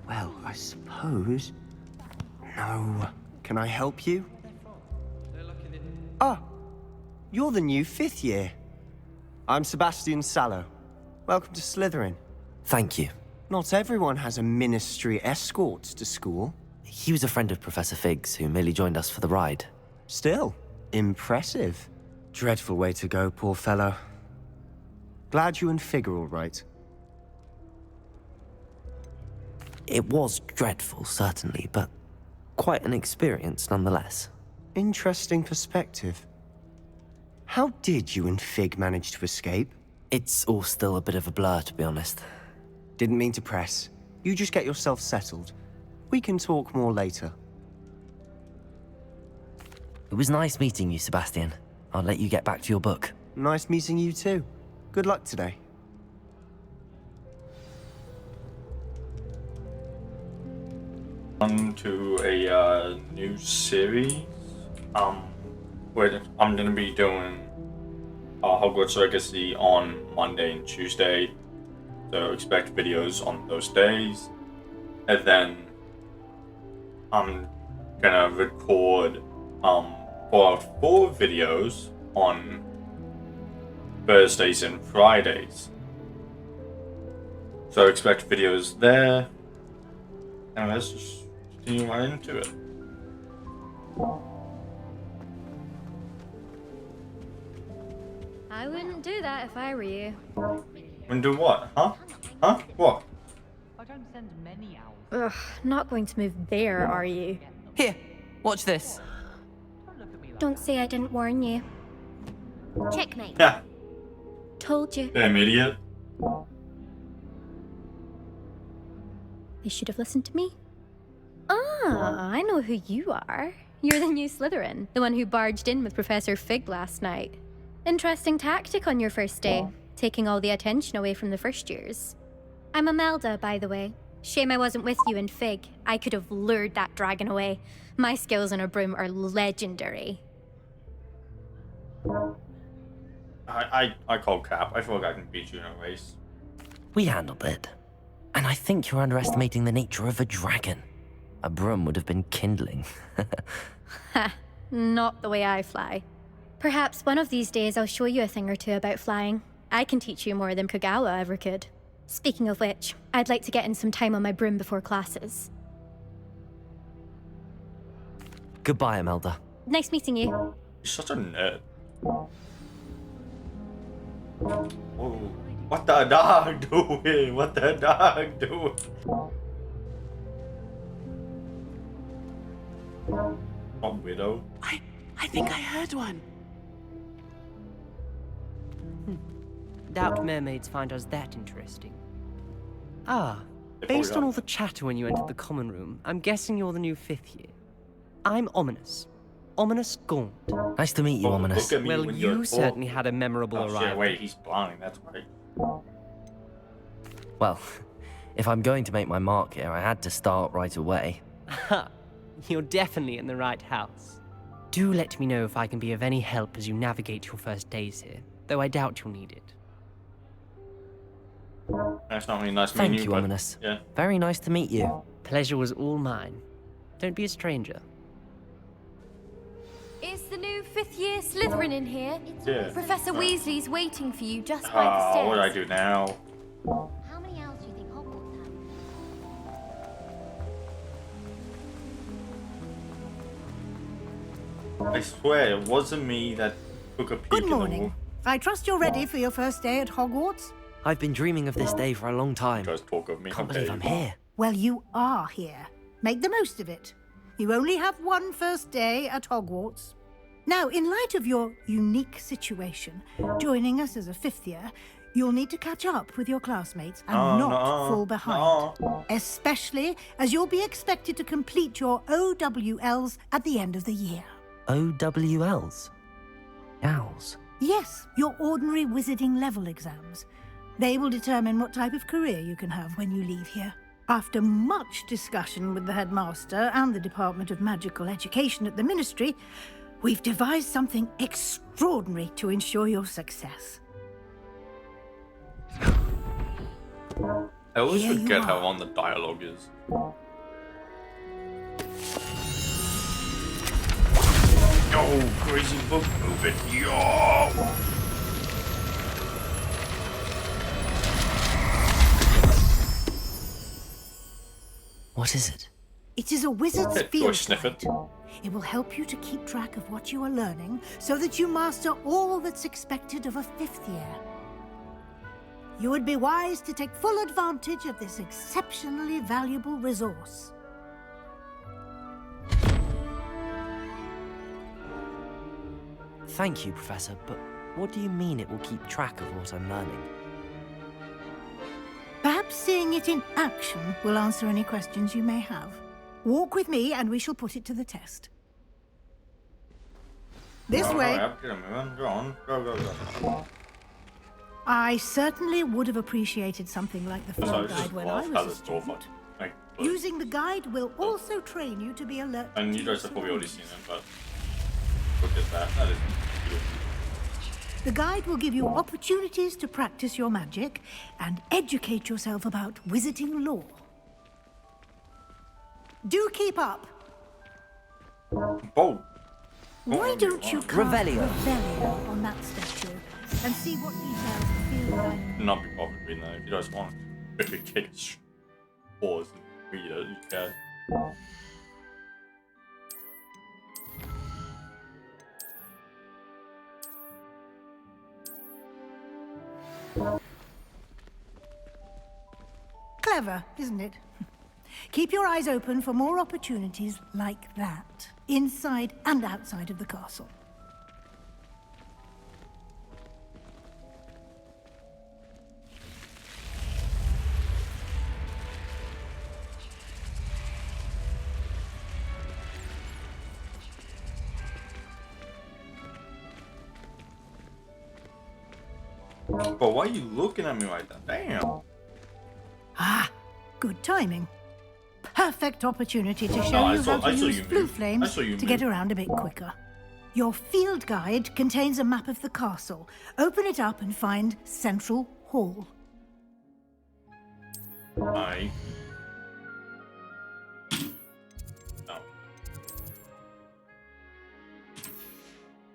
Well, I suppose... No. Can I help you? Ah, you're the new 5th year. I'm Sebastian Sallow. Welcome to Slytherin. Thank you. Not everyone has a ministry escort to school. He was a friend of Professor Fig's who merely joined us for the ride. Still, impressive. Dreadful way to go, poor fellow. Glad you and Fig are all right. It was dreadful, certainly, but quite an experience nonetheless. Interesting perspective. How did you and Fig manage to escape? It's all still a bit of a blur, to be honest. Didn't mean to press. You just get yourself settled. We can talk more later. It was nice meeting you, Sebastian. I'll let you get back to your book. Nice meeting you too. Good luck today. On to a new series. Where I'm gonna be doing Hogwarts Legacy on Monday and Tuesday, so expect videos on those days. And then I'm gonna record 4 videos on Thursdays and Fridays. So expect videos there. And let's just continue right into it. I wouldn't do that if I were you. And do what? Huh? Huh? What? I don't send many owls. Ugh, not going to move there, are you? Here, watch this. Don't look at me like Don't say I didn't warn you. Checkmate. Yeah. Told you. Damn idiot. They should have listened to me. Ah, I know who you are. You're the new Slytherin, the one who barged in with Professor Fig last night. Interesting tactic on your first day, taking all the attention away from the first years. I'm Imelda, by the way. Shame I wasn't with you and Fig. I could have lured that dragon away. My skills on a broom are legendary. I call cap. I feel like I can beat you in a race. We handled it. And I think you're underestimating the nature of a dragon. A broom would have been kindling. Ha, not the way I fly. Perhaps one of these days I'll show you a thing or two about flying. I can teach you more than Kogawa ever could. Speaking of which, I'd like to get in some time on my broom before classes. Goodbye, Imelda. Nice meeting you. You're such a nerd. Oh, what the dog doing? What the dog doing? Oh, widow. I think I heard one. Doubt mermaids find us that interesting. Ah, They based probably on are. all the chatter when you entered the common room, I'm guessing you're the new 5th year. I'm Ominous. Ominous Gaunt. Nice to meet you, Oh, Ominous. look at me Well, when you're you full. certainly had a memorable Oh shit, arrival. wait, he's blind, that's right. Well, if I'm going to make my mark here, I had to start right away. Ha! You're definitely in the right house. Do let me know if I can be of any help as you navigate your first days here, though I doubt you'll need it. That's not really nice Thank meeting you, but Ominous. yeah. Very nice to meet you. Pleasure was all mine. Don't be a stranger. Is the new 5th year Slytherin in here? Yeah. Professor Weasley's waiting for you just by the Oh, stairs. what do I do now? How many owls do you think Hogwarts has? I swear, it wasn't me that took a peek Good in the morning. wall. I trust you're ready for your first day at Hogwarts? I've been dreaming of this day for a long time. Just talk of me. Can't okay. believe I'm here. Well, you are here. Make the most of it. You only have one first day at Hogwarts. Now, in light of your unique situation, joining us as a 5th year, you'll need to catch up with your classmates and not fall behind. Especially as you'll be expected to complete your OWLs at the end of the year. OWLs? Owls? Yes, your ordinary wizarding level exams. They will determine what type of career you can have when you leave here. After much discussion with the headmaster and the Department of Magical Education at the Ministry, we've devised something extraordinary to ensure your success. I always Here you forget how are. long the dialogue is. Yo, crazy book moving. Yo! What is it? It is a wizard's Do I field sniff guide. it? It will help you to keep track of what you are learning so that you master all that's expected of a 5th year. You would be wise to take full advantage of this exceptionally valuable resource. Thank you, Professor, but what do you mean it will keep track of what I'm learning? Perhaps seeing it in action will answer any questions you may have. Walk with me and we shall put it to the test. This way. Yep, get him, man. Go on. Go. I certainly would have appreciated something like the Sorry, flow this is guide when I off. was How a this door student. like, Using the guide will also train you to be alert. and to you your guys have probably already seen surroundings. it, but look at that. That is beautiful. The guide will give you opportunities to practice your magic and educate yourself about wizarding lore. Do keep up. Whoa! Why don't you cast Revelio. Revelio on that statue and see what details the field guide... Not be bothered reading that. If you guys want to quickly kick his pause and read it, you can. Clever, isn't it? Keep your eyes open for more opportunities like that, inside and outside of the castle. But why are you looking at me like that? Damn! Ah, good timing. Perfect opportunity to show No, you how to I saw use you blue move. I flames saw you to get move. around a bit quicker. Your field guide contains a map of the castle. Open it up and find Central Hall. I. No.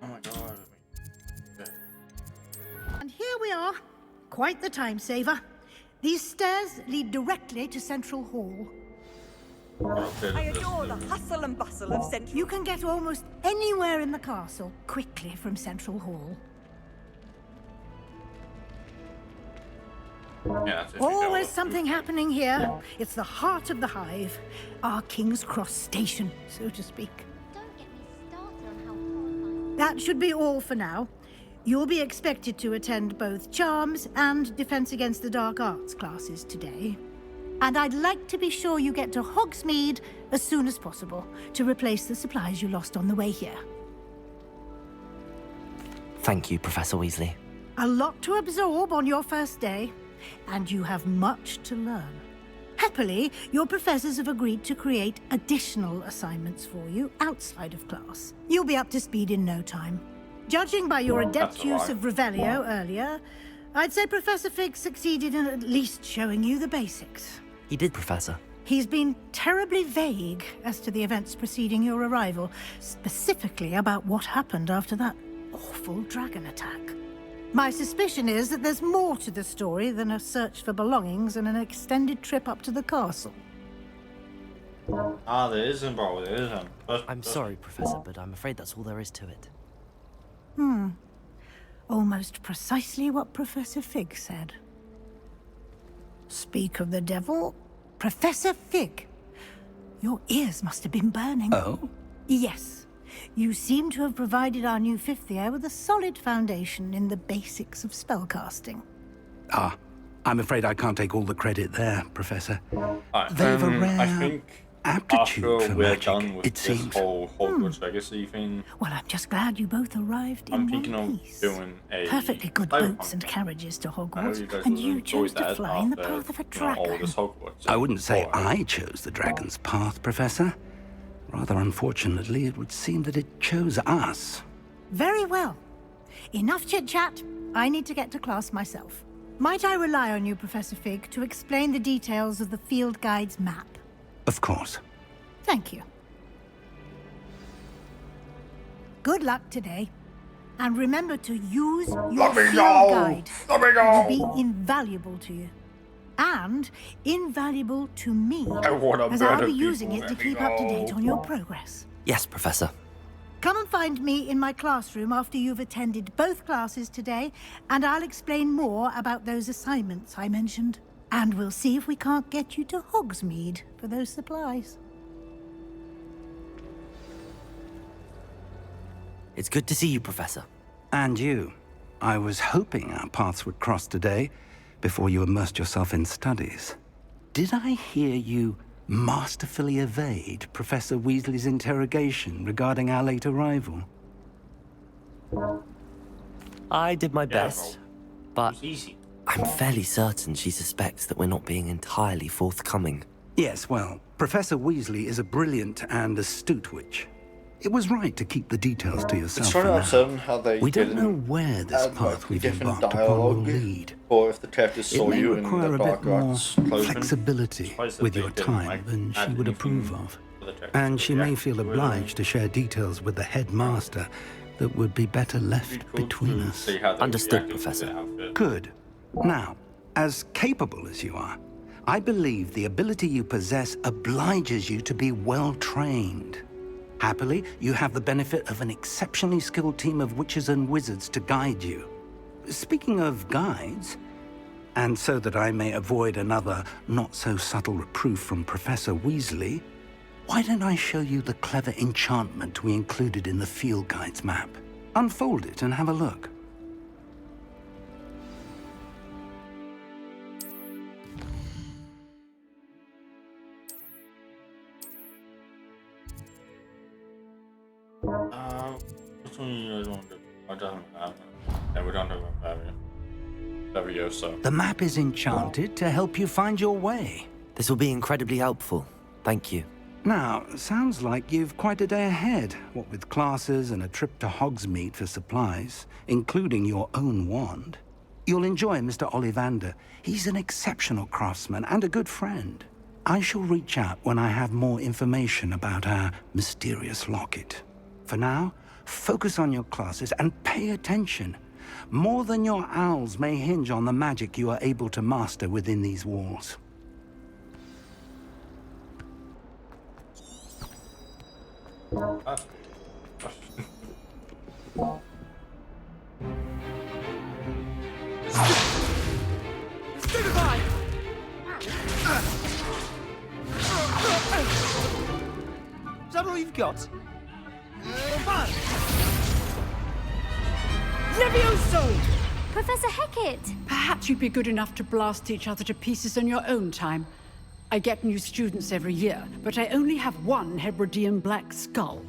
Oh my god. Okay. And here we are. Quite the time saver. These stairs lead directly to Central Hall. Okay, I adore the hustle and bustle of Central. You can get almost anywhere in the castle quickly from Central Hall. Yeah, that's if you go Always up. something happening here. It's the heart of the hive. Our King's Cross station, so to speak. Don't get me started on how horrifying. That should be all for now. You'll be expected to attend both Charms and Defense Against the Dark Arts classes today. And I'd like to be sure you get to Hogsmeade as soon as possible to replace the supplies you lost on the way here. Thank you, Professor Weasley. A lot to absorb on your first day, and you have much to learn. Happily, your professors have agreed to create additional assignments for you outside of class. You'll be up to speed in no time. Judging by your adept That's use alright. of Revelio earlier, I'd say Professor Fig succeeded in at least showing you the basics. He did, Professor. He's been terribly vague as to the events preceding your arrival, specifically about what happened after that awful dragon attack. My suspicion is that there's more to the story than a search for belongings and an extended trip up to the castle. Ah, there isn't, bro. There isn't. I'm sorry, Professor, but I'm afraid that's all there is to it. Almost precisely what Professor Fig said. Speak of the devil, Professor Fig. Your ears must have been burning. Oh? Yes. You seem to have provided our new fifth year with a solid foundation in the basics of spellcasting. Ah, I'm afraid I can't take all the credit there, Professor. Alright, They've a rare I think aptitude after for we're magic, done with it this seems. whole Hogwarts Legacy thing, Well, I'm just glad you both arrived in I'm one thinking of piece. doing a Perfectly good cyberpunk boats and game. carriages to I know Hogwarts, you guys and will you enjoy chose to that fly in the after, path of a you know, all dragon. this Hogwarts. I wouldn't say before. I chose the dragon's path, Professor. Rather unfortunately, it would seem that it chose us. Very well. Enough chit-chat. I need to get to class myself. Might I rely on you, Professor Fig, to explain the details of the field guide's map? Of course. Thank you. Good luck today. And remember to use your field guide. It will be invaluable to you. And invaluable to me, as I'll be using it to keep up to date on your progress. Yes, Professor. Come and find me in my classroom after you've attended both classes today, and I'll explain more about those assignments I mentioned. And we'll see if we can't get you to Hogsmeade for those supplies. It's good to see you, Professor. And you. I was hoping our paths would cross today, before you immersed yourself in studies. Did I hear you masterfully evade Professor Weasley's interrogation regarding our late arrival? I did my best, but It's easy. I'm fairly certain she suspects that we're not being entirely forthcoming. Yes, well, Professor Weasley is a brilliant and astute witch. It was right to keep the details to yourself. It's trying to for now. uncertain how they We don't know didn't where this add, path like, we've different embarked upon will dialogue, lead. or if the characters It saw may you in require the a dark bit more arts clothing. flexibility Surprised that with they your didn't, time like, than she add would anything approve of. for the characters And to she may react feel to it. obliged to share details with the headmaster that would be better It'd left be cool between to us. see how they Understood, reacted to Professor. the outfit. Good. Now, as capable as you are, I believe the ability you possess obliges you to be well trained. Happily, you have the benefit of an exceptionally skilled team of witches and wizards to guide you. Speaking of guides, and so that I may avoid another not-so-subtle reproof from Professor Weasley, why don't I show you the clever enchantment we included in the field guide's map? Unfold it and have a look. Which one you guys want to do? I don't have it. Yeah, we don't have it. Levioso. The map is enchanted to help you find your way. This will be incredibly helpful. Thank you. Now, sounds like you've quite a day ahead, what with classes and a trip to Hogsmeade for supplies, including your own wand. You'll enjoy Mr. Ollivander. He's an exceptional craftsman and a good friend. I shall reach out when I have more information about our mysterious locket. For now, focus on your classes and pay attention. More than your owls may hinge on the magic you are able to master within these walls. Is that all you've got? Levioso! Professor Hecat! Perhaps you'd be good enough to blast each other to pieces in your own time. I get new students every year, but I only have one Hebridean black skull.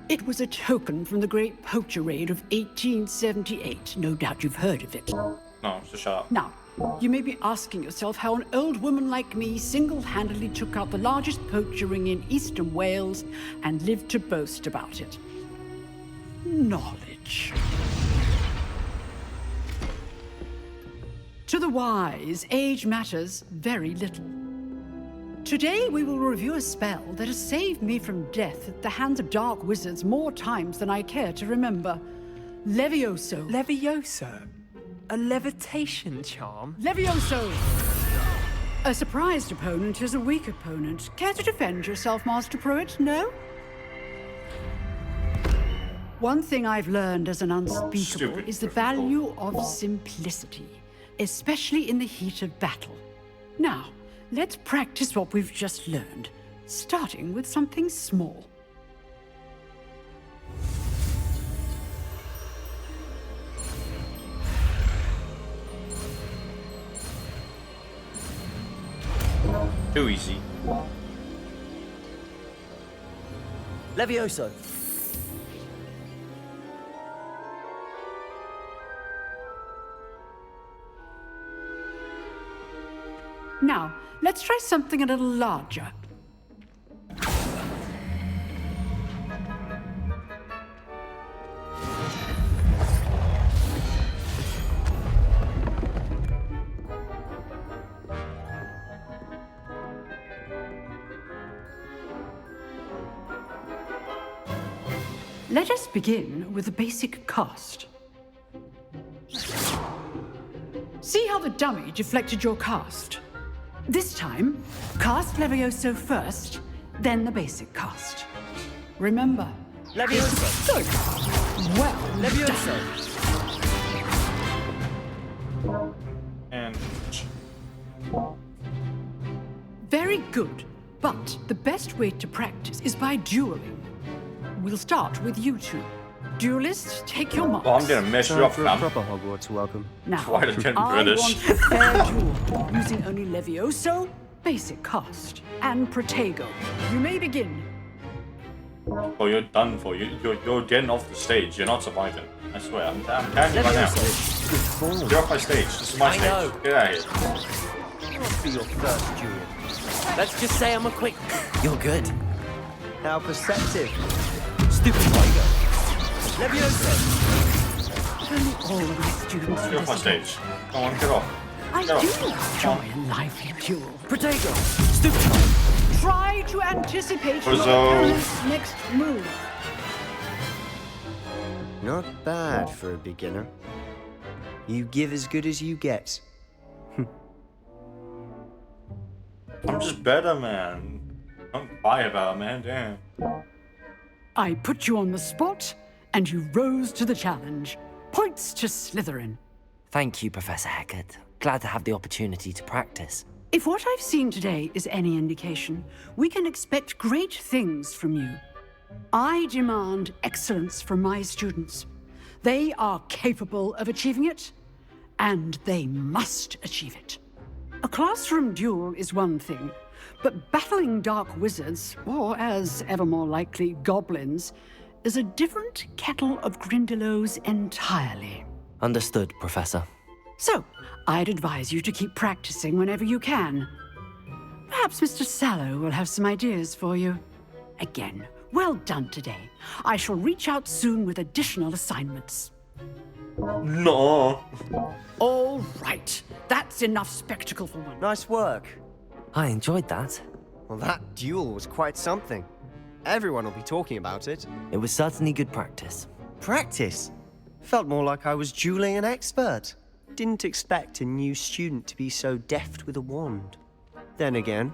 It was a token from the Great Poacher Raid of 1878. No doubt you've heard of it. No, so shut up. Now, you may be asking yourself how an old woman like me single-handedly took out the largest poacher ring in eastern Wales and lived to boast about it. Knowledge. To the wise, age matters very little. Today we will review a spell that has saved me from death at the hands of dark wizards more times than I care to remember. Levioso. Levioso? A levitation charm? Levioso! A surprised opponent is a weak opponent. Care to defend yourself, Master Pruitt? No? One thing I've learned as an unspeakable Stupid is the Gryffindor. value of simplicity, especially in the heat of battle. Now, let's practice what we've just learned, starting with something small. Too easy. Levioso! Now, let's try something a little larger. Let us begin with the basic cast. See how the dummy deflected your cast? This time, cast Levioso first, then the basic cast. Remember, Levioso! good. Well Levioso! And Very good. But the best way to practice is by dueling. We'll start with you two. Duelists, take your marks. oh, I'm gonna mess you Time up, for a fam. proper Hogwarts welcome. Now, Why did it I British? want a fair duel, using only Levioso, basic cast, and Protego. You may begin. Oh, you're done for. You're getting off the stage. You're not surviving. I swear. I'm telling you right now. Good You're off my stage. This is my I stage. know. Get out of here. Not for your first duel. Let's just say I'm a quick. You're good. How perceptive. Stupid Protego. Levioso! If only all of my students You're were off my this stage. Come on, get off. I Get do off. enjoy a lively duel. Protego! Stupid! Try to anticipate your Brazzo. opponent's next move. Not bad for a beginner. You give as good as you get. I'm just better, man. Don't cry about it, man. Damn. I put you on the spot, and you rose to the challenge. Points to Slytherin. Thank you, Professor Hecat. Glad to have the opportunity to practice. If what I've seen today is any indication, we can expect great things from you. I demand excellence from my students. They are capable of achieving it, and they must achieve it. A classroom duel is one thing, but battling dark wizards, or as ever more likely, goblins, is a different kettle of Grindylows entirely. Understood, Professor. So, I'd advise you to keep practicing whenever you can. Perhaps Mr. Sallow will have some ideas for you. Again, well done today. I shall reach out soon with additional assignments. No. All right, that's enough spectacle for one. Nice work. I enjoyed that. Well, that duel was quite something. Everyone will be talking about it. It was certainly good practice. Practice? Felt more like I was dueling an expert. Didn't expect a new student to be so deft with a wand. Then again,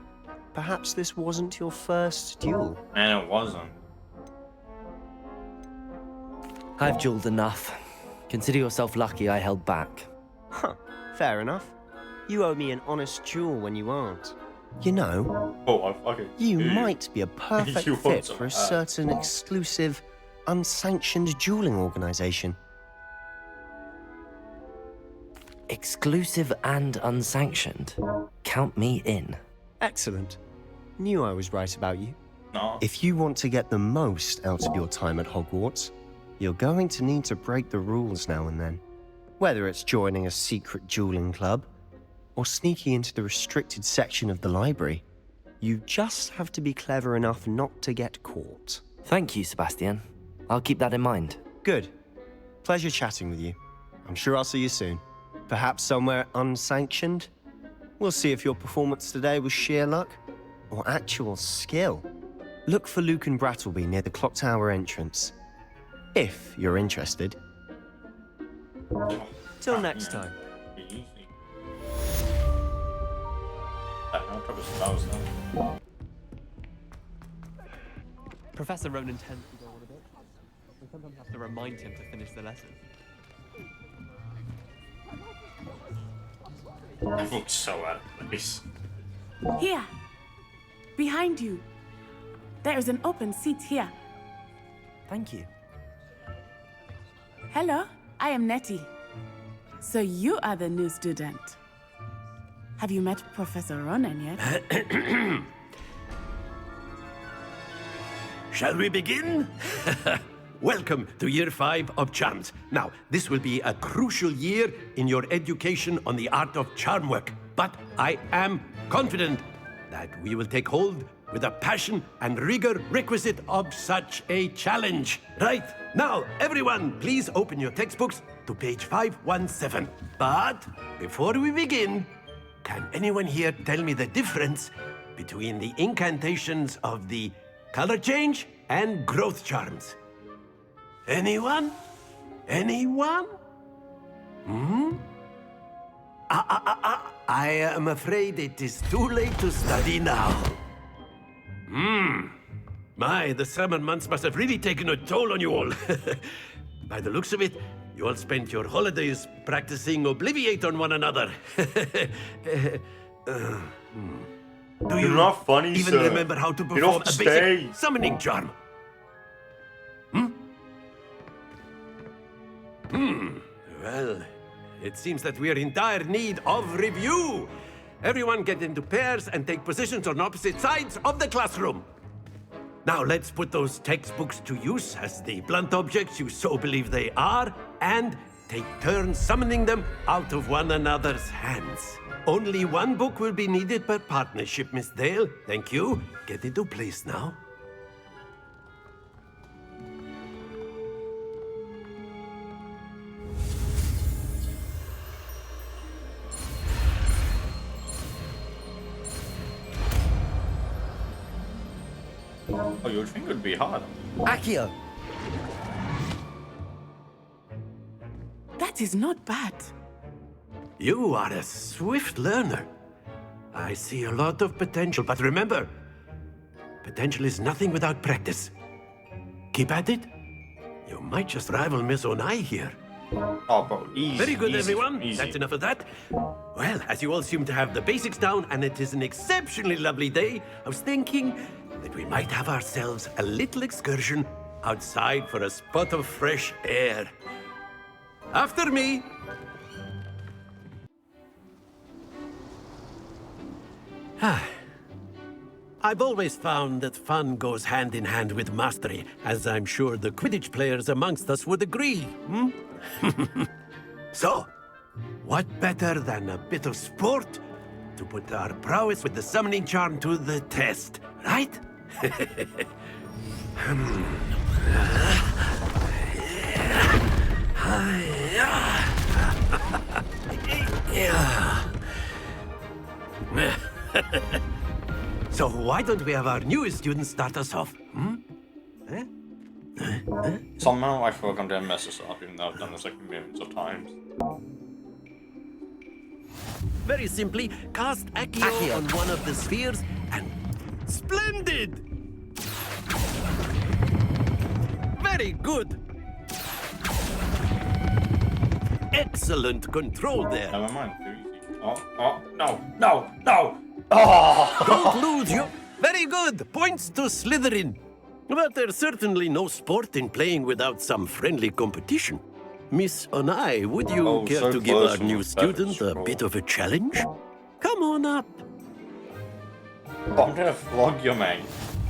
perhaps this wasn't your first duel. Man, it wasn't. I've dueled enough. Consider yourself lucky I held back. Huh, fair enough. You owe me an honest duel when you aren't. You know, Oh, I fucking. you do. might be a perfect You want fit some for a ads. certain exclusive, unsanctioned dueling organization. Exclusive and unsanctioned. Count me in. Excellent. Knew I was right about you. No. If you want to get the most out of your time at Hogwarts, you're going to need to break the rules now and then. Whether it's joining a secret dueling club, or sneaking into the restricted section of the library, you just have to be clever enough not to get caught. Thank you, Sebastian. I'll keep that in mind. Good. Pleasure chatting with you. I'm sure I'll see you soon. Perhaps somewhere unsanctioned? We'll see if your performance today was sheer luck or actual skill. Look for Luke and Brattleby near the Clock Tower entrance. If you're interested. Till next time. Easy. I'll try to spouse now. Professor Ronan tends to go on a bit. I sometimes have to remind him to finish the lesson. I look so out of place. Here. Behind you. There is an open seat here. Thank you. Hello, I am Nettie. So you are the new student. Have you met Professor Ronan yet? Shall we begin? Welcome to Year 5 of Charms. Now, this will be a crucial year in your education on the art of charm work, but I am confident that we will take hold with the passion and rigor requisite of such a challenge. Right, now, everyone, please open your textbooks to page 517. But before we begin, can anyone here tell me the difference between the incantations of the color change and growth charms? Anyone? Anyone? Hmm? I am afraid it is too late to study now. My, the summer months must have really taken a toll on you all. By the looks of it, you all spent your holidays practicing Obliviate on one another. Do you You're not funny, even sir. remember how to Get perform off a the basic stage. summoning charm? Well, it seems that we are in dire need of review. Everyone get into pairs and take positions on opposite sides of the classroom. Now let's put those textbooks to use as the blunt objects you so believe they are, and take turns summoning them out of one another's hands. Only one book will be needed per partnership, Miss Dale. Thank you. Get into place now. Oh, you'd think it'd be hard. Accio! That is not bad. You are a swift learner. I see a lot of potential, but remember, potential is nothing without practice. Keep at it. You might just rival Miss Onai here. Oh, bro, easy. Very good, easy, everyone. Easy. That's enough of that. Well, as you all seem to have the basics down, and it is an exceptionally lovely day, I was thinking that we might have ourselves a little excursion outside for a spot of fresh air. After me. I've always found that fun goes hand in hand with mastery, as I'm sure the Quidditch players amongst us would agree. So, what better than a bit of sport to put our prowess with the summoning charm to the test, right? So why don't we have our newest student start us off? Somehow I feel like I'm gonna mess this up, even though I've done this like millions of times. Very simply, cast Accio on one of the spheres and... Splendid! Very good! Excellent control there. Never mind, too easy. Oh, no! Don't lose you. Very good. Points to Slytherin. But there's certainly no sport in playing without some friendly competition. Miss Onai, would you care so to give close our from new the student feathers, a bro. bit of a challenge? Come on up. Oh, I'm gonna flog you, mate.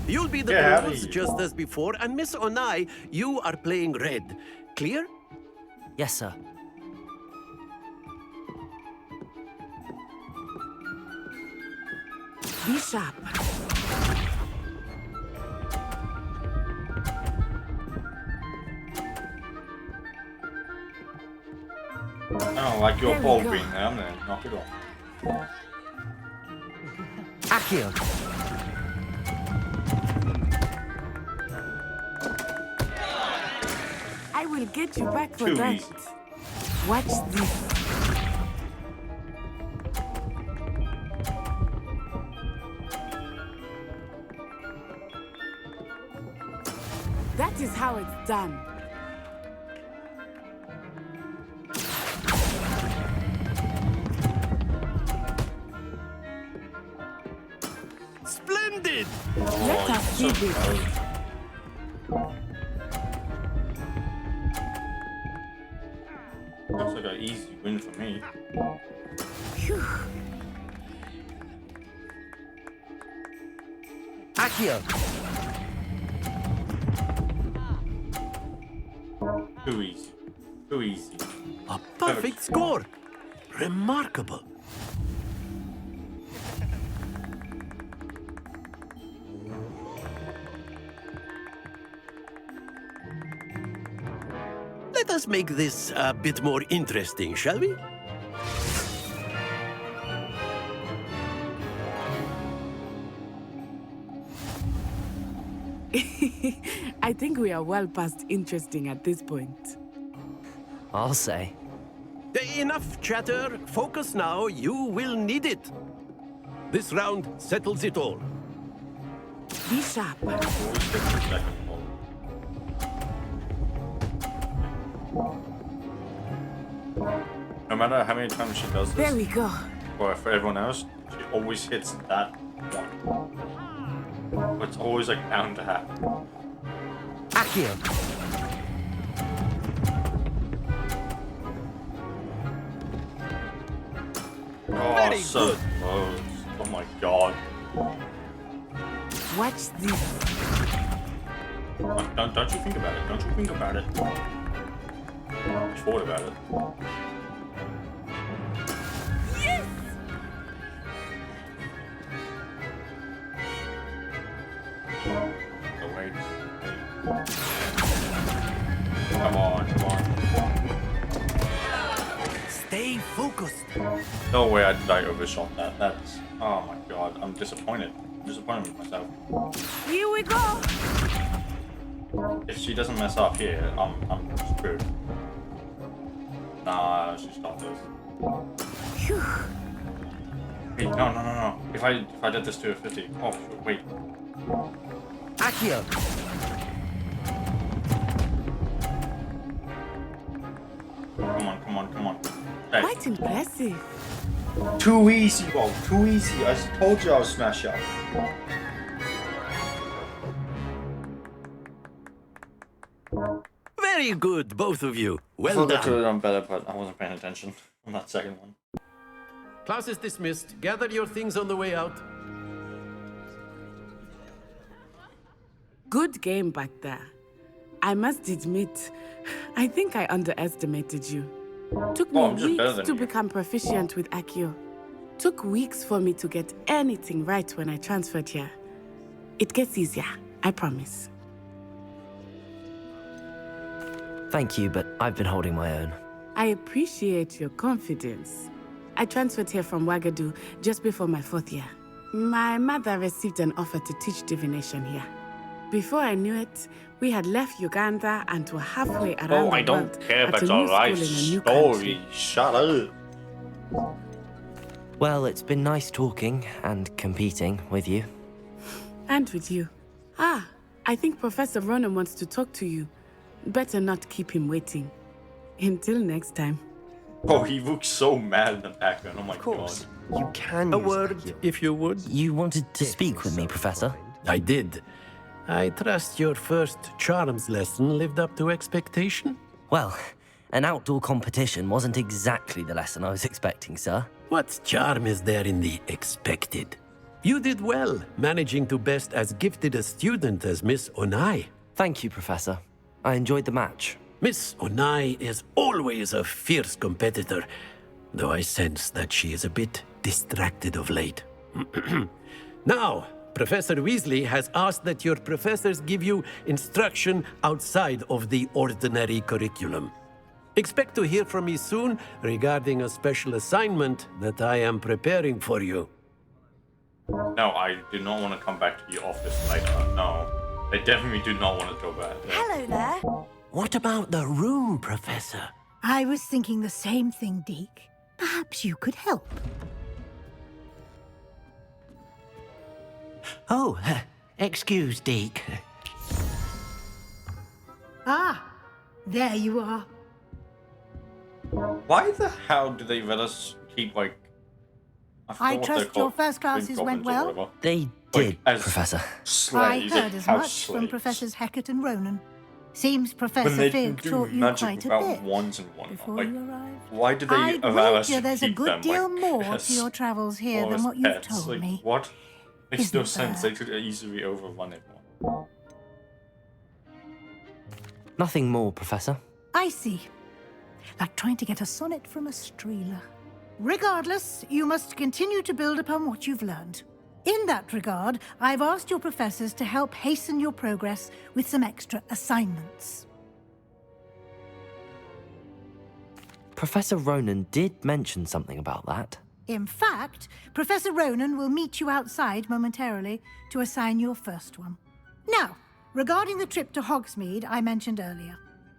You'll be the Get out of rules here. just as before, and Miss Onai, you are playing red. Clear? Yes, sir. Be sharp. I don't like your There we ball go. being there. I'm gonna knock it off. Accio! I will get you back for Too that. easy. Watch this. That is how it's done. Splendid! Let us see so this. Looks like an easy win for me. Accio! Too easy. Too easy. A perfect score. Remarkable. Let us make this a bit more interesting, shall we? I think we are well past interesting at this point. I'll say. Enough chatter. Focus now. You will need it. This round settles it all. Be sharp. No matter how many times she does this, There we go. or for everyone else, she always hits that one. It's always like bound to happen. Accio. Oh, Very so good. close. Oh my god. Watch this. Don't you think about it. Don't you think about it. I thought about it. Yes! Oh, wait. Come on, come on. Stay focused. No way I overshot that. That's... Oh my god. I'm disappointed. I'm disappointed with myself. Here we go. If she doesn't mess up here, I'm screwed. Nah, she stopped this. Phew. Wait, no. If I did this to a 50. Oh, shoot, wait. Accio. Come on. Hey. Quite impressive. Too easy, bro. Too easy. I told you I was smash up. Very good, both of you. I Well thought I could have done. done better, but I wasn't paying attention on that second one. Class is dismissed. Gather your things on the way out. Good game back there. I must admit, I think I underestimated you. Took me I'm just better weeks than to you. become proficient with Accio. Took weeks for me to get anything right when I transferred here. It gets easier, I promise. Thank you, but I've been holding my own. I appreciate your confidence. I transferred here from Wagadu just before my 4th year. My mother received an offer to teach divination here. Before I knew it, we had left Uganda and were halfway around Oh, the I don't world care at about a new your life school in a new story. country. Shut up. Well, it's been nice talking and competing with you. And with you. Ah, I think Professor Ronan wants to talk to you. Better not keep him waiting. Until next time. Oh, he looks so mad in the background. Oh my Of course, god. you can A use word, Accio. if you would. You wanted to speak with me, Professor? I did. I trust your first charms lesson lived up to expectation? Well, an outdoor competition wasn't exactly the lesson I was expecting, sir. What charm is there in the expected? You did well, managing to best as gifted a student as Miss Onai. Thank you, Professor. I enjoyed the match. Miss Onai is always a fierce competitor, though I sense that she is a bit distracted of late. Now, Professor Weasley has asked that your professors give you instruction outside of the ordinary curriculum. Expect to hear from me soon regarding a special assignment that I am preparing for you. No, I do not want to come back to your office later. No. I definitely do not want to go back. Hello there. What about the room, Professor? I was thinking the same thing, Deke. Perhaps you could help. Oh, excuse, Deke. Ah, there you are. Why the hell do they let us keep, like... I forgot what they're trust your called. first classes Green went goblins or well. whatever. They Like, did, as Professor. I Slaves, heard like as house much from slaves. Professors Hecat and Ronan. Seems Professor When they Fig do taught you magic quite a without bit wands and whatnot. before Like, you arrived. why do they I'd allow us wager to there's a keep good them, deal like, more pets? to your travels here Or than as what you've pets? told Like, me. what? Makes no Isn't sense. there? They could easily overrun everyone. Nothing more, Professor. I see. Like trying to get a sonnet from a streeler. Regardless, you must continue to build upon what you've learned. In that regard, I've asked your professors to help hasten your progress with some extra assignments. Professor Ronan did mention something about that. In fact, Professor Ronan will meet you outside momentarily to assign your first one. Now, Regarding the trip to Hogsmeade I mentioned earlier,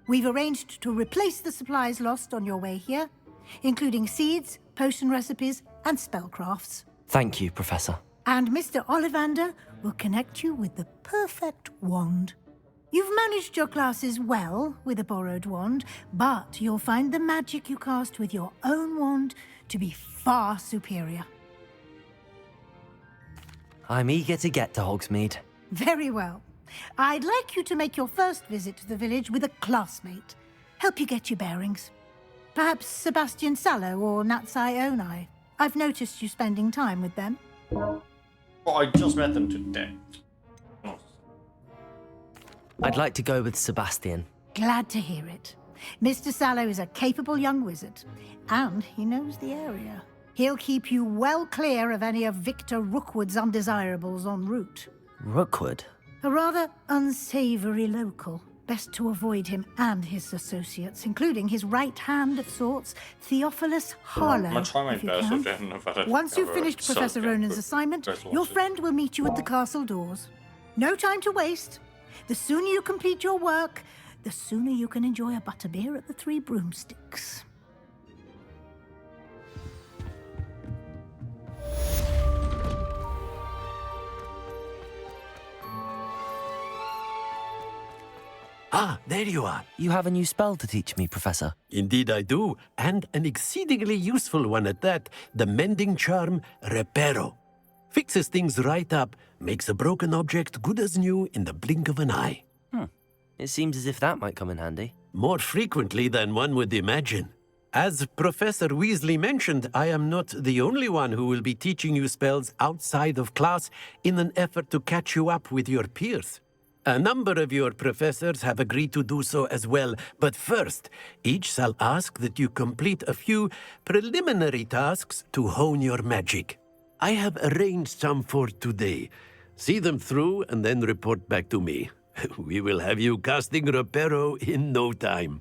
we've arranged to replace the supplies lost on your way here, including seeds, potion recipes, and spellcrafts. Thank you, Professor. And Mr. Ollivander will connect you with the perfect wand. You've managed your classes well with a borrowed wand, but you'll find the magic you cast with your own wand to be far superior. I'm eager to get to Hogsmeade. Very well. I'd like you to make your first visit to the village with a classmate. Help you get your bearings. Perhaps Sebastian Sallow or Natsai Onai. I've noticed you spending time with them. Well, I just met them today. I'd like to go with Sebastian. Glad to hear it. Mr. Sallow is a capable young wizard, and he knows the area. He'll keep you well clear of any of Victor Rookwood's undesirables en route. Rookwood? A rather unsavory local. Best to avoid him and his associates, including his right hand of sorts, Theophilus Harlow. if you can. Once you've finished Professor Ronan's assignment, your friend will meet you at the castle doors. No time to waste. The sooner you complete your work, the sooner you can enjoy a butterbeer at the Three Broomsticks. Ah, there you are. You have a new spell to teach me, Professor. Indeed I do, and an exceedingly useful one at that, the mending charm Reparo. Fixes things right up, makes a broken object good as new in the blink of an eye. It seems as if that might come in handy. More frequently than one would imagine. As Professor Weasley mentioned, I am not the only one who will be teaching you spells outside of class in an effort to catch you up with your peers. A number of your professors have agreed to do so as well, but first, each shall ask that you complete a few preliminary tasks to hone your magic. I have arranged some for today. See them through and then report back to me. We will have you casting Reparo in no time.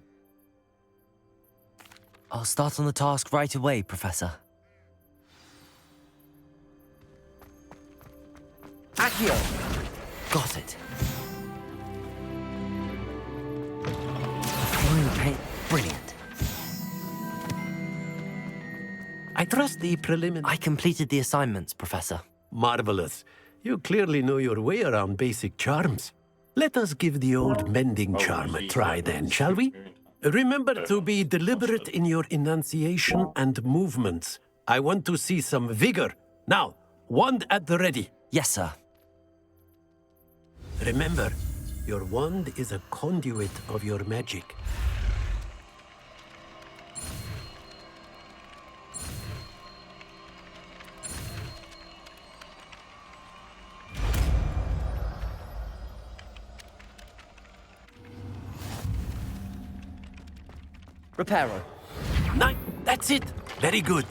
I'll start on the task right away, Professor. Accio! Got it. Flying paint, brilliant. I trust the preliminary... I completed the assignments, Professor. Marvelous. You clearly know your way around basic charms. Let us give the old mending charm a try then, shall we? Remember to be deliberate in your enunciation and movements. I want to see some vigor. Now, wand at the ready. Yes, sir. Remember, your wand is a conduit of your magic. Reparo. That's it. Very good.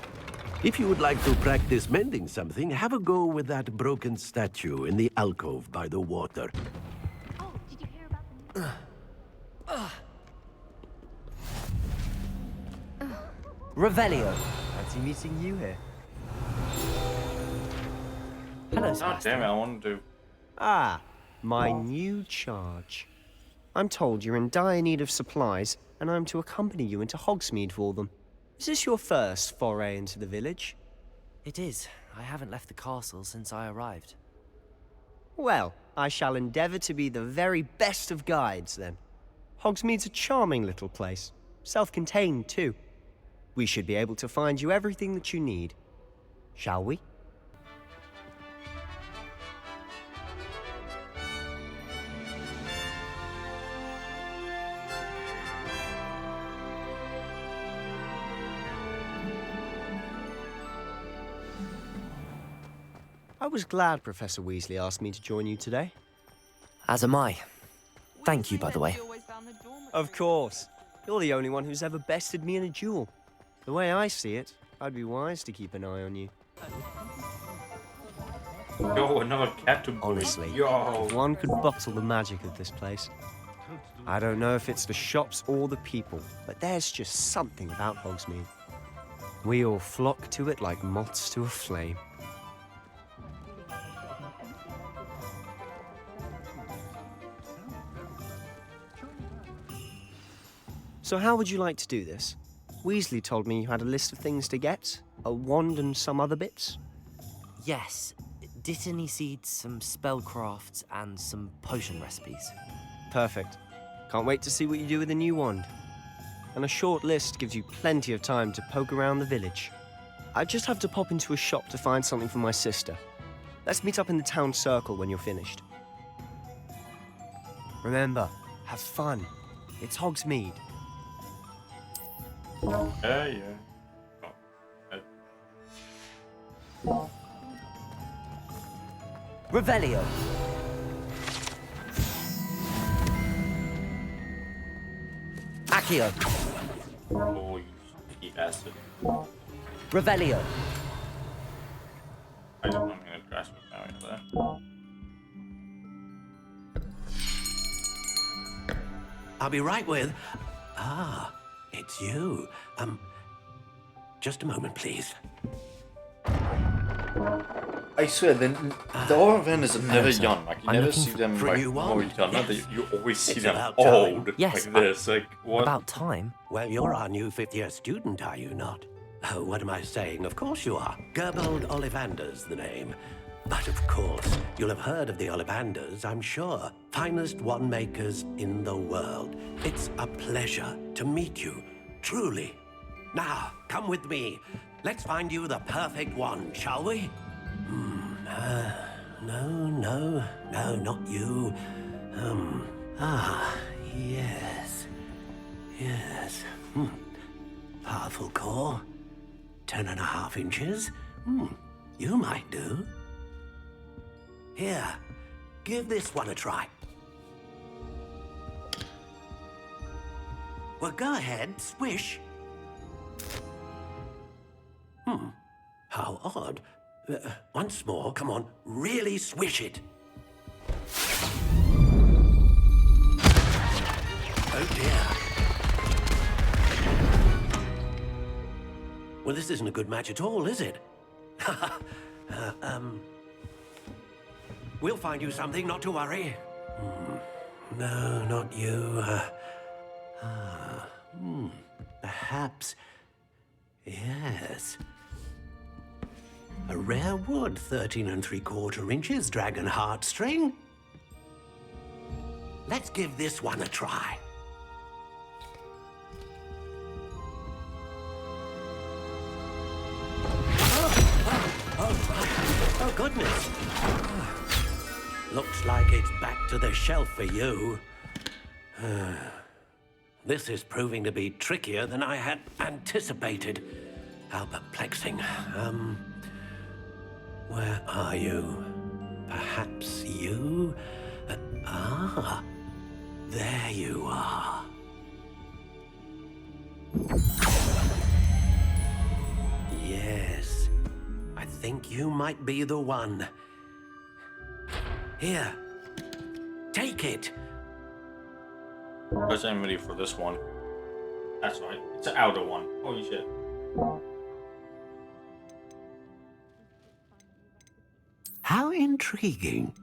If you would like to practice mending something, have a go with that broken statue in the alcove by the water. Oh, did you hear about the Revelio. Fancy meeting you here. Hello, God Sebastian. damn it, I want to do. Ah, my new charge. I'm told you're in dire need of supplies, and I'm to accompany you into Hogsmeade for them. Is this your first foray into the village? It is. I haven't left the castle since I arrived. Well, I shall endeavour to be the very best of guides, then. Hogsmeade's a charming little place. Self-contained, too. We should be able to find you everything that you need. Shall we? I was glad Professor Weasley asked me to join you today. As am I. Thank you, by the way. Of course. You're the only one who's ever bested me in a duel. The way I see it, I'd be wise to keep an eye on you. Yo, another cat to bully. Honestly, Yo. if one could bottle the magic of this place. I don't know if it's the shops or the people, but there's just something about Hogsmeade. We all flock to it like moths to a flame. So how would you like to do this? Weasley told me you had a list of things to get, a wand and some other bits. Yes, Dittany seeds, some spellcrafts, and some potion recipes. Perfect. Can't wait to see what you do with the new wand. And a short list gives you plenty of time to poke around the village. I just have to pop into a shop to find something for my sister. Let's meet up in the town circle when you're finished. Remember, have fun. It's Hogsmeade. Yeah. Oh, Revelio. Accio. oh, you sneaky bastard. Revelio. I'm gonna grasp it now into there. I'll be right with... Ah, it's you. Just a moment, please. I swear, the Olivanders are never young. Like, you I'm never looking see them for a like new more wand. young. Yes. You always see It's them about old. time. Yes, like this. Like, what? About time. Well, you're our new fifth-year student, are you not? Oh, what am I saying? Of course you are. Gerbold Ollivander's the name. But of course, you'll have heard of the Ollivanders, I'm sure. Finest wand makers in the world. It's a pleasure to meet you, truly. Now, come with me. Let's find you the perfect wand, shall we? No, not you. Yes. Powerful core. 10.5 inches. You might do. Here, give this one a try. Well, go ahead, swish. How odd. Once more, come on, really swish it. Oh dear. Well, this isn't a good match at all, is it? We'll find you something, not to worry. No, not you. Perhaps. Yes. A rare wood, 13 3/4 inches, dragon heartstring. Let's give this one a try. Oh, goodness. Looks like it's back to the shelf for you. This is proving to be trickier than I had anticipated. How perplexing. Where are you? Perhaps you? There you are. Yes, I think you might be the one. Here, take it. Guys, I'm ready for this one. That's right. It's an outer one. Holy shit. How intriguing.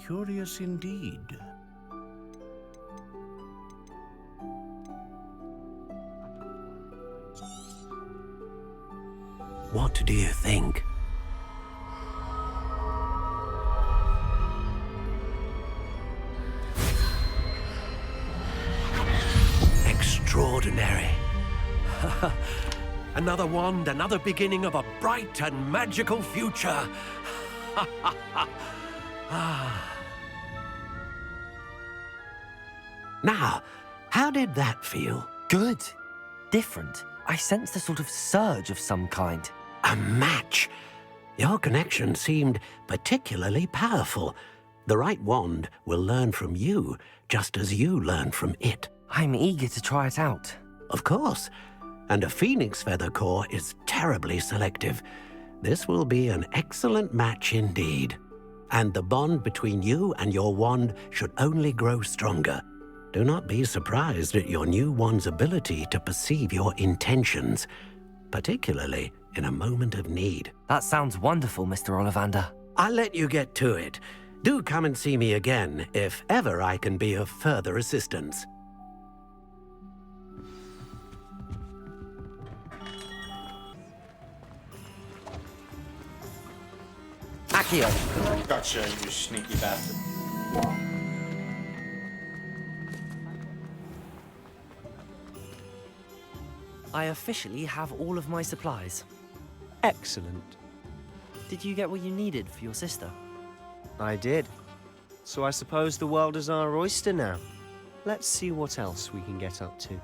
Curious indeed. What do you think? Extraordinary. Another wand, another beginning of a bright and magical future. Now, how did that feel? Good. Different. I sensed a sort of surge of some kind. A match. Your connection seemed particularly powerful. The right wand will learn from you, just as you learn from it. I'm eager to try it out. Of course. And a phoenix feather core is terribly selective. This will be an excellent match indeed. And the bond between you and your wand should only grow stronger. Do not be surprised at your new wand's ability to perceive your intentions, particularly in a moment of need. That sounds wonderful, Mr. Ollivander. I'll let you get to it. Do come and see me again if ever I can be of further assistance. Accio. Gotcha, you sneaky bastard. I officially have all of my supplies. Excellent. Did you get what you needed for your sister? I did. So I suppose the world is our oyster now. Let's see what else we can get up to.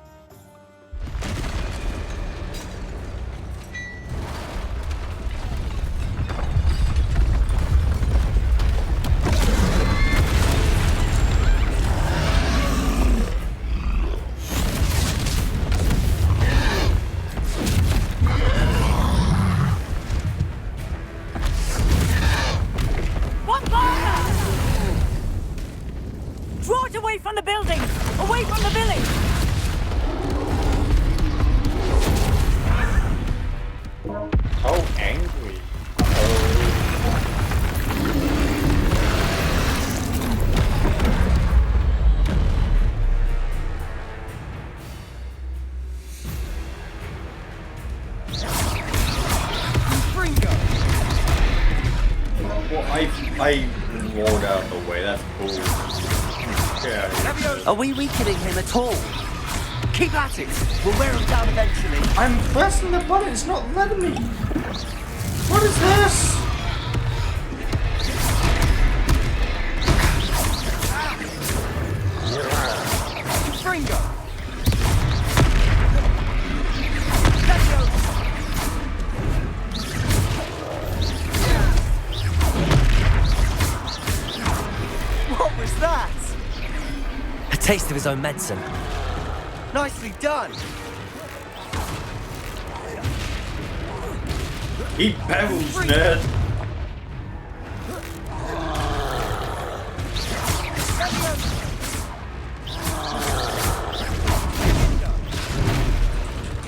Draw it away from the building! Away from the village! How angry. Well, I rolled out of the way, that's cool. Yeah. Are we weakening him at all? Keep at it! We'll wear him down eventually. I'm pressing the button, it's not letting me. What is this? Fringo! What was that? A taste of his own medicine. Nicely done. Eat pebbles, nerd.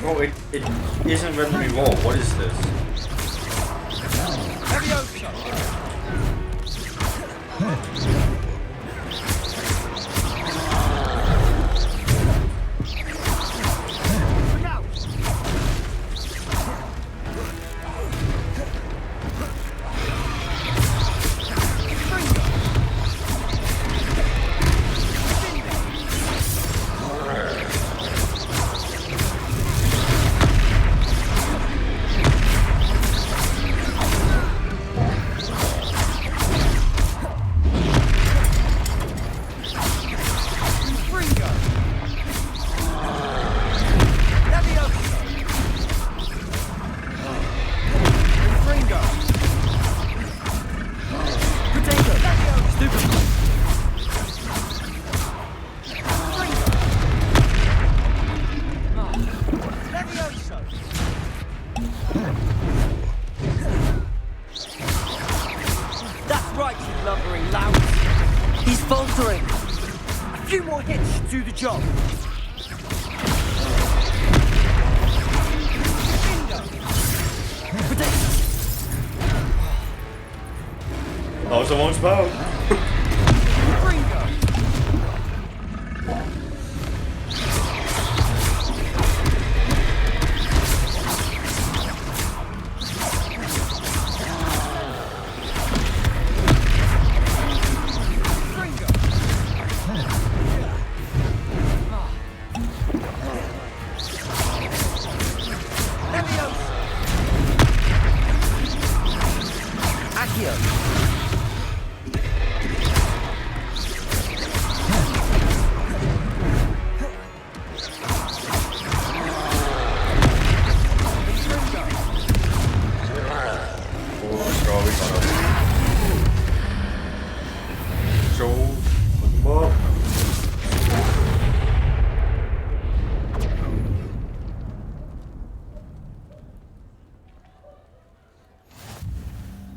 Oh, it isn't letting me roll. What is this? That's right, you lumbering lout. He's faltering. A few more hits should do the job. Oh, someone's bow.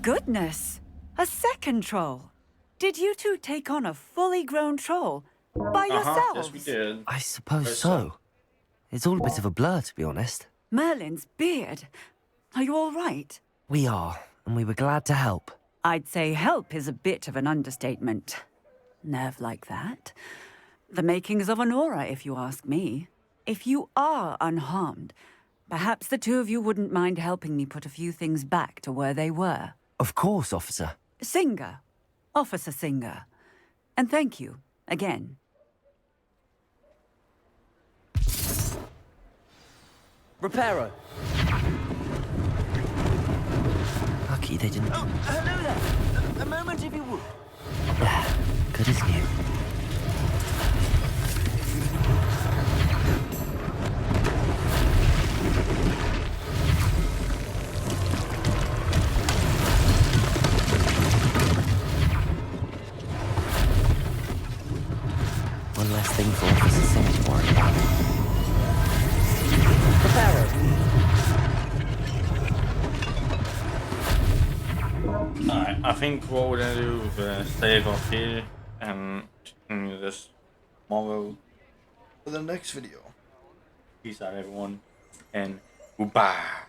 Goodness! A second troll! Did you two take on a fully grown troll? By yourselves? Yes, we did. I suppose so. It's all a bit of a blur, to be honest. Merlin's beard. Are you all right? We are, and we were glad to help. I'd say help is a bit of an understatement. Nerve like that. The makings of an aura, if you ask me. If you are unharmed, perhaps the two of you wouldn't mind helping me put a few things back to where they were. Of course, officer. Singer. Officer Singer. And thank you, again. Reparo. Lucky they didn't... Oh, hello there. A moment if you would. Good as new. One less thing for Officer Singer to worry about. Alright, I think what we're gonna do is save off here and continue this tomorrow for the next video. Peace out, everyone, and goodbye.